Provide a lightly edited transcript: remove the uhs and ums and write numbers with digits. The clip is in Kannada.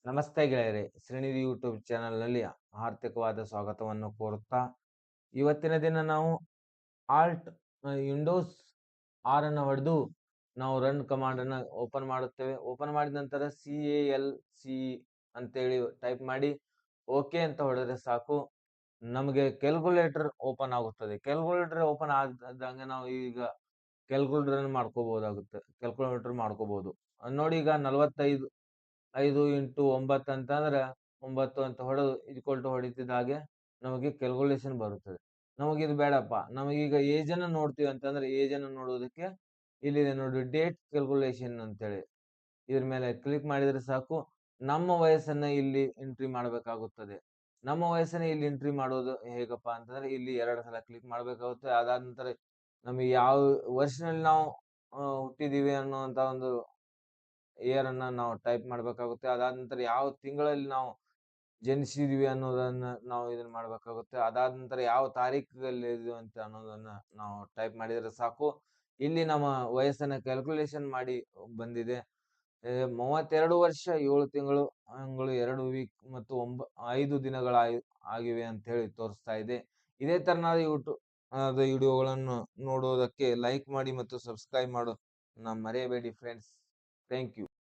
ನಮಸ್ತೆ ಗೆಳೆಯರೆ, ಶ್ರೀನಿಧಿ ಯೂಟ್ಯೂಬ್ ಚಾನಲ್ನಲ್ಲಿ ಆರ್ಥಿಕವಾದ ಸ್ವಾಗತವನ್ನು ಕೋರುತ್ತಾ, ಇವತ್ತಿನ ದಿನ ನಾವು ಆಲ್ಟ್ ವಿಂಡೋಸ್ ಆರ್ ಅನ್ನು ಹೊಡೆದು ನಾವು ರನ್ ಕಮಾಂಡ್ ಅನ್ನು ಓಪನ್ ಮಾಡುತ್ತೇವೆ. ಓಪನ್ ಮಾಡಿದ ನಂತರ CALC ಅಂತೇಳಿ ಟೈಪ್ ಮಾಡಿ ಓಕೆ ಅಂತ ಹೊಡೆದ್ರೆ ಸಾಕು, ನಮಗೆ ಕ್ಯಾಲ್ಕುಲೇಟರ್ ಓಪನ್ ಆಗುತ್ತದೆ. ಕ್ಯಾಲ್ಕುಲೇಟರ್ ಓಪನ್ ಆದಂಗೆ ನಾವು ಈಗ ಕ್ಯಾಲ್ಕುಲೇಟರ್ ಮಾಡ್ಕೋಬಹುದು. ನೋಡಿ, ಈಗ 45 5 ಇಂಟು 9 ಅಂತಂದ್ರೆ 9 ಅಂತ ಹೊಡೆದು ಈಕ್ವಲ್ ಟು ಹೊಡಿತಿದ್ದ ಹಾಗೆ ನಮಗೆ ಕ್ಯಾಲ್ಕುಲೇಷನ್ ಬರುತ್ತದೆ. ನಮಗಿದು ಬೇಡಪ್ಪ, ನಮಗೀಗ ಏಜ್ ಅನ್ನು ನೋಡ್ತೀವಿ ಅಂತಂದ್ರೆ ಏಜ್ ಅನ್ನು ನೋಡುವುದಕ್ಕೆ ಇಲ್ಲಿದೆ ನೋಡಿ, ಡೇಟ್ ಕ್ಯಾಲ್ಕುಲೇಷನ್ ಅಂತೇಳಿ ಇದ್ರ ಮೇಲೆ ಕ್ಲಿಕ್ ಮಾಡಿದ್ರೆ ಸಾಕು. ನಮ್ಮ ವಯಸ್ಸನ್ನ ಇಲ್ಲಿ ಎಂಟ್ರಿ ಮಾಡಬೇಕಾಗುತ್ತದೆ. ನಮ್ಮ ವಯಸ್ಸನ್ನ ಇಲ್ಲಿ ಎಂಟ್ರಿ ಮಾಡೋದು ಹೇಗಪ್ಪ ಅಂತಂದ್ರೆ ಇಲ್ಲಿ 2 ಸಲ ಕ್ಲಿಕ್ ಮಾಡಬೇಕಾಗುತ್ತೆ. ಅದಾದ ನಂತರ ನಮಗೆ ಯಾವ ವರ್ಷನಲ್ಲಿ ನಾವು ಹುಟ್ಟಿದೀವಿ ಅನ್ನುವಂತ ಒಂದು ಇಯರ್ ಅನ್ನ ನಾವು ಟೈಪ್ ಮಾಡಬೇಕಾಗುತ್ತೆ. ಅದಾದ ನಂತರ ಯಾವ ತಿಂಗಳಲ್ಲಿ ನಾವು ಜನಿಸಿದೀವಿ ಅನ್ನೋದನ್ನ ನಾವು ಇದನ್ನ ಮಾಡಬೇಕಾಗುತ್ತೆ. ಅದಾದ ನಂತರ ಯಾವ ತಾರೀಕಲ್ಲಿ ಇದೀವಿ ಅಂತ ಅನ್ನೋದನ್ನ ನಾವು ಟೈಪ್ ಮಾಡಿದ್ರೆ ಸಾಕು. ಇಲ್ಲಿ ನಮ್ಮ ವಯಸ್ಸನ್ನ ಕ್ಯಾಲ್ಕುಲೇಷನ್ ಮಾಡಿ ಬಂದಿದೆ. 32 ವರ್ಷ 7 ತಿಂಗಳು 2 ವೀಕ್ ಮತ್ತು 5 ದಿನಗಳಾಗಿವೆ ಅಂತ ಹೇಳಿ ತೋರಿಸ್ತಾ ಇದೆ. ಇದೇ ತರನಾದ ವಿಡಿಯೋಗಳನ್ನು ನೋಡುವುದಕ್ಕೆ ಲೈಕ್ ಮಾಡಿ ಮತ್ತು ಸಬ್ಸ್ಕ್ರೈಬ್ ಮರೆಯಬೇಡಿ ಫ್ರೆಂಡ್ಸ್. Thank you.